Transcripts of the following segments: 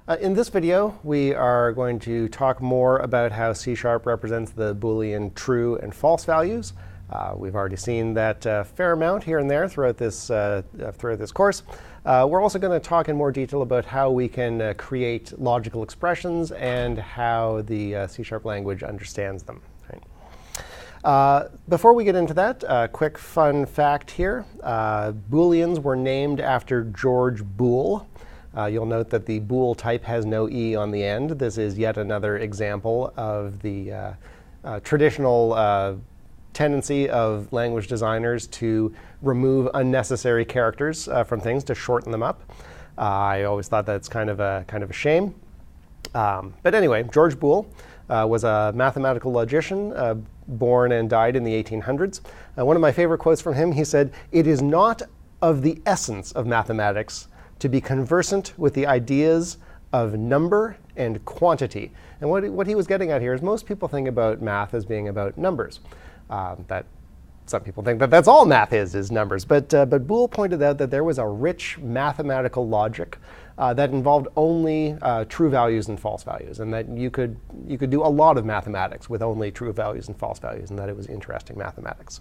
In this video, we are going to talk more about how C# represents the Boolean true and false values. We've already seen that fair amount here and there throughout this course. We're also going to talk in more detail about how we can create logical expressions and how the C# language understands them. Before we get into that, a quick fun fact here. Booleans were named after George Boole. You'll note that the bool type has no E on the end. This is yet another example of the traditional tendency of language designers to remove unnecessary characters from things to shorten them up. I always thought that's kind of a shame. But anyway, George Boole was a mathematical logician, born and died in the 1800s. One of my favorite quotes from him, he said, "It is not of the essence of mathematics to be conversant with the ideas of number and quantity." And what he was getting at here is most people think about math as being about numbers. Some people think that that's all math is numbers. But Boole pointed out that there was a rich mathematical logic that involved only true values and false values, and that you could do a lot of mathematics with only true values and false values, and that it was interesting mathematics.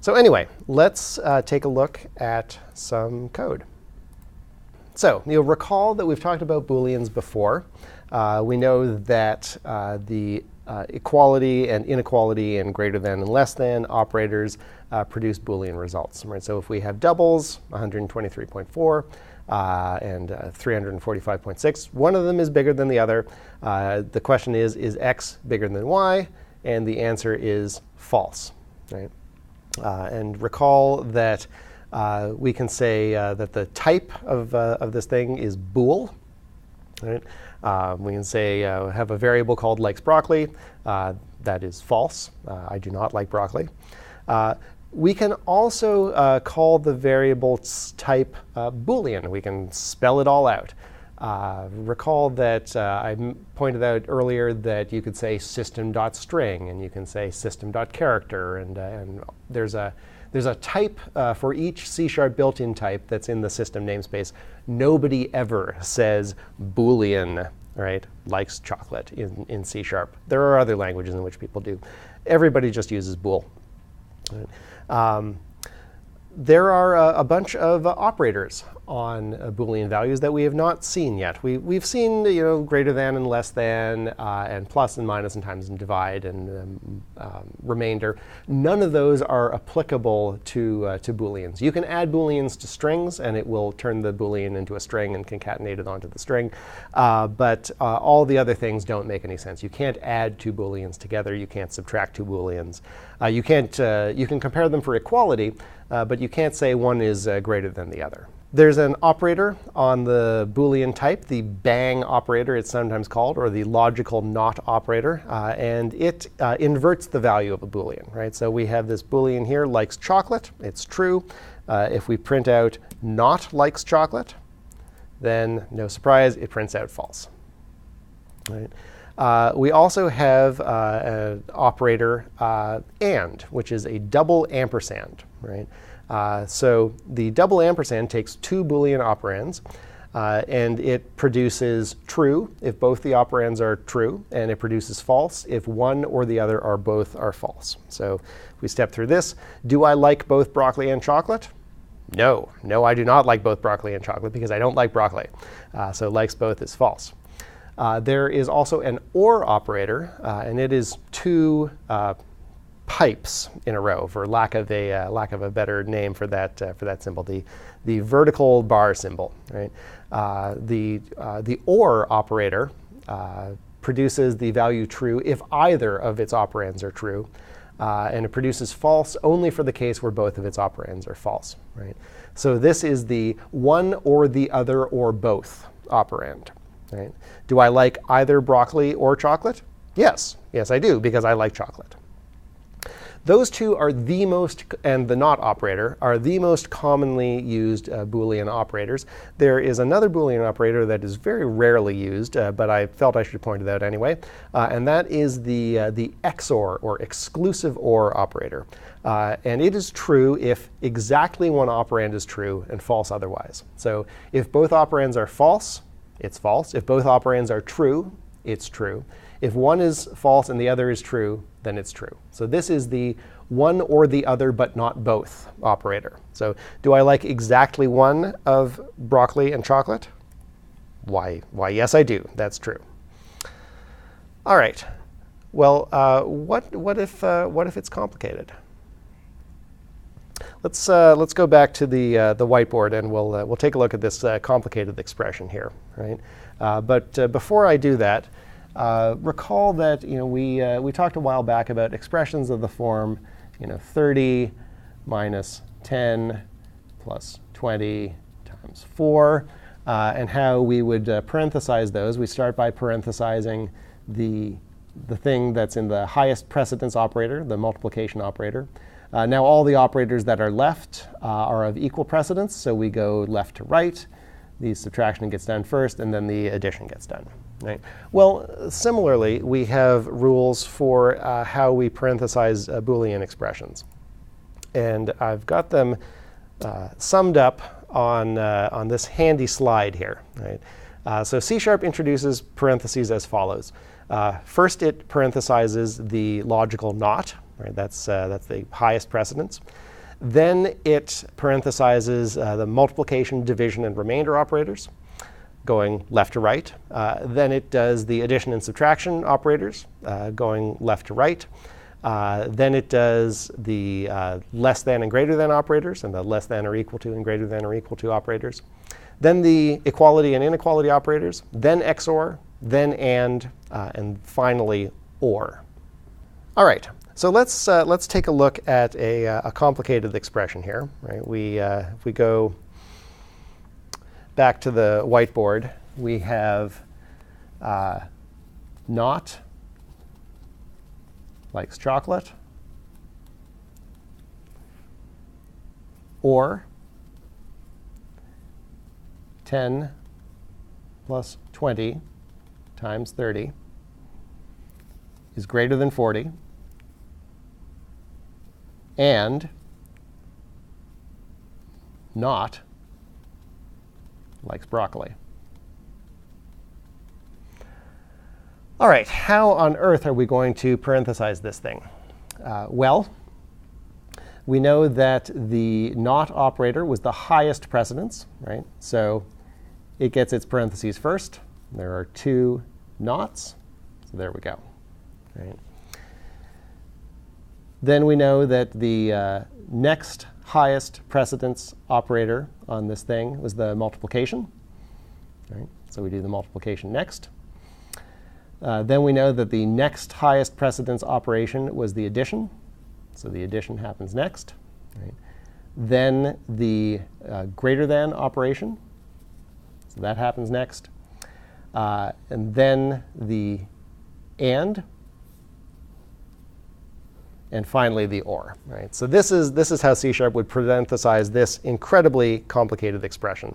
So anyway, let's take a look at some code. So you'll recall that we've talked about Booleans before. We know that the equality and inequality and greater than and less than operators produce Boolean results. Right? So if we have doubles, 123.4 and 345.6, one of them is bigger than the other. The question is x bigger than y? And the answer is false. Right? And recall that we can say that the type of this thing is bool. Right? We can say have a variable called likes broccoli. That is false. I do not like broccoli. We can also call the variable's type Boolean. We can spell it all out. Recall that I pointed out earlier that you could say system.string, and you can say system.character, and there's a type for each C# built-in type that's in the system namespace. Nobody ever says Boolean, right, likes chocolate in C#. There are other languages in which people do. Everybody just uses bool. Right? There are a bunch of operators on Boolean values that we have not seen yet. We've seen greater than and less than, and plus and minus and times and divide and remainder. None of those are applicable to Booleans. You can add Booleans to strings, and it will turn the Boolean into a string and concatenate it onto the string. But all the other things don't make any sense. You can't add two Booleans together. You can't subtract two Booleans. You can compare them for equality, but you can't say one is greater than the other. There's an operator on the Boolean type, the bang operator it's sometimes called, or the logical not operator, and it inverts the value of a Boolean. Right? So we have this Boolean here, likes chocolate. It's true. If we print out not likes chocolate, then no surprise, it prints out false. Right? We also have an operator and, which is a double ampersand. Right? So the double ampersand takes two Boolean operands, and it produces true if both the operands are true, and it produces false if one or the other or both are false. So if we step through this, do I like both broccoli and chocolate? No, I do not like both broccoli and chocolate because I don't like broccoli. So likes both is false. There is also an or operator, and it is two pipes in a row, for lack of a better name for that symbol, the vertical bar symbol. Right? The or operator produces the value true if either of its operands are true, and it produces false only for the case where both of its operands are false. Right? So this is the one or the other or both operand. Right? Do I like either broccoli or chocolate? Yes, I do, because I like chocolate. Those two are the most, and the not operator, are the most commonly used Boolean operators. There is another Boolean operator that is very rarely used, but I felt I should point it out anyway, and that is the XOR, or exclusive OR operator. And it is true if exactly one operand is true and false otherwise. So if both operands are false, it's false. If both operands are true, it's true. If one is false and the other is true, then it's true. So this is the one or the other but not both operator. So do I like exactly one of broccoli and chocolate? Why, yes, I do. That's true. All right. Well, what if it's complicated? Let's go back to the whiteboard, and we'll take a look at this complicated expression here, right? But before I do that, recall that we talked a while back about expressions of the form 30 minus 10 plus 20 times 4, and how we would parenthesize those. We start by parenthesizing the thing that's in the highest precedence operator, the multiplication operator. Now all the operators that are left are of equal precedence, so we go left to right. The subtraction gets done first, and then the addition gets done. Right? Well, similarly, we have rules for how we parenthesize Boolean expressions. And I've got them summed up on this handy slide here. Right? So C# introduces parentheses as follows. First, it parenthesizes the logical not. Right? That's the highest precedence. Then it parenthesizes the multiplication, division, and remainder operators, going left to right. Then it does the addition and subtraction operators, going left to right. Then it does the less than and greater than operators, and the less than or equal to and greater than or equal to operators. Then the equality and inequality operators. Then XOR. Then and finally OR. All right. So let's take a look at a complicated expression here. Right? If we go back to the whiteboard, we have not likes chocolate, or 10 plus 20 times 30 is greater than 40, and not likes broccoli. All right, how on earth are we going to parenthesize this thing? Well, we know that the not operator was the highest precedence, right? So it gets its parentheses first. There are two nots, so there we go. Right? Then we know that the next highest precedence operator on this thing was the multiplication. Right? So we do the multiplication next. Then we know that the next highest precedence operation was the addition. So the addition happens next. Right? Then the greater than operation. So that happens next. And then the and finally the or. Right? So this is how C# would parenthesize this incredibly complicated expression.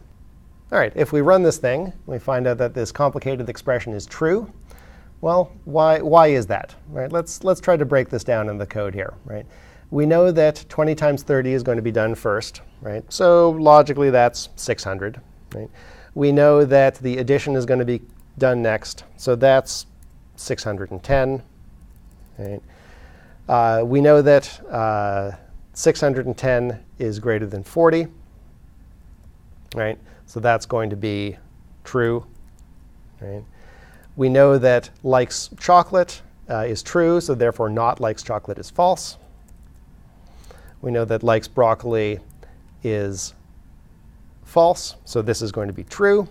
All right, if we run this thing, we find out that this complicated expression is true. Well, why is that? Right? Let's try to break this down in the code here. Right? We know that 20 times 30 is going to be done first. Right? So logically, that's 600. Right? We know that the addition is going to be done next. So that's 610. Right? We know that 610 is greater than 40. Right? So that's going to be true. Right? We know that likes chocolate is true, so therefore not likes chocolate is false. We know that likes broccoli is false, so this is going to be true.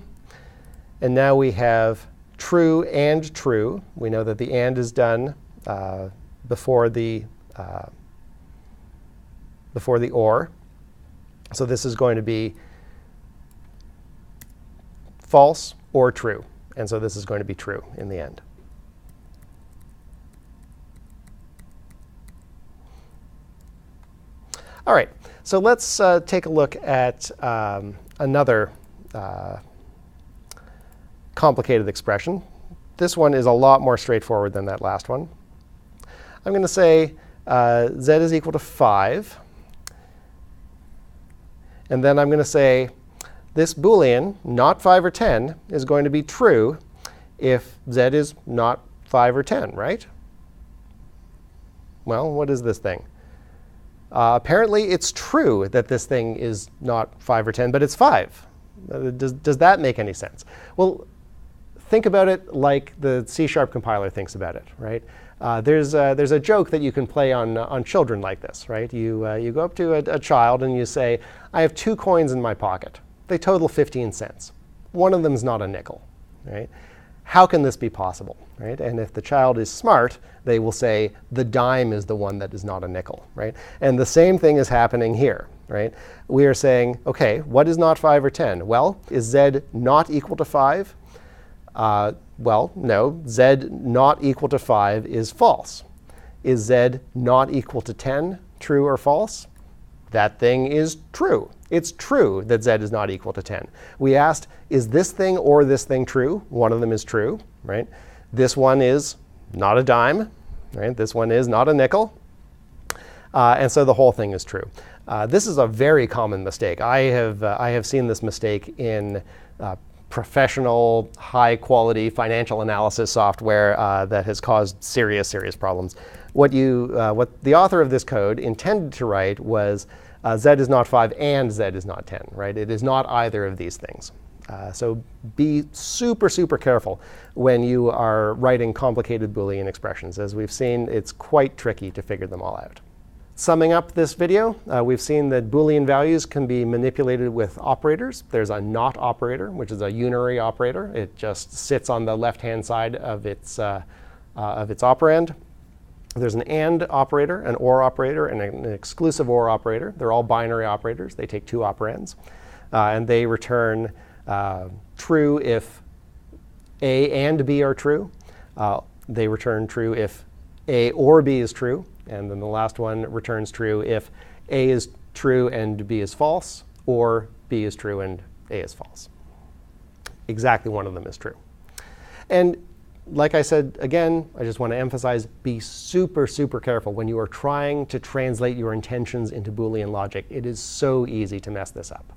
And now we have true and true. We know that the and is done before the or. So this is going to be false or true. And so this is going to be true in the end. All right, so let's take a look at another complicated expression. This one is a lot more straightforward than that last one. I'm going to say z is equal to 5. And then I'm going to say this Boolean, not 5 or 10, is going to be true if z is not 5 or 10, right? Well, what is this thing? Apparently, it's true that this thing is not 5 or 10, but it's 5. Does that make any sense? Well, think about it like the C# compiler thinks about it, right? There's a joke that you can play on children like this, right? You go up to a child and you say, I have 2 coins in my pocket. They total 15 cents. One of them is not a nickel, right? How can this be possible, right? And if the child is smart, they will say the dime is the one that is not a nickel, right? And the same thing is happening here, right? We are saying, OK, what is not 5 or 10? Well, is z not equal to 5? Well, no. Z not equal to 5 is false. Is z not equal to 10 true or false? That thing is true. It's true that z is not equal to 10. We asked, is this thing or this thing true? One of them is true, right? This one is not a dime, right? This one is not a nickel. And so the whole thing is true. This is a very common mistake. I have seen this mistake in professional, high-quality financial analysis software that has caused serious problems. What the author of this code intended to write was z is not 5 and z is not 10, right? It is not either of these things. So be super careful when you are writing complicated Boolean expressions. As we've seen, it's quite tricky to figure them all out. Summing up this video, we've seen that Boolean values can be manipulated with operators. There's a not operator, which is a unary operator. It just sits on the left-hand side of its operand. There's an AND operator, an OR operator, and an exclusive OR operator. They're all binary operators. They take 2 operands. And they return true if A and B are true. They return true if A or B is true. And then the last one returns true if A is true and B is false, or B is true and A is false. Exactly one of them is true. And like I said, again, I just want to emphasize, be super careful when you are trying to translate your intentions into Boolean logic. It is so easy to mess this up.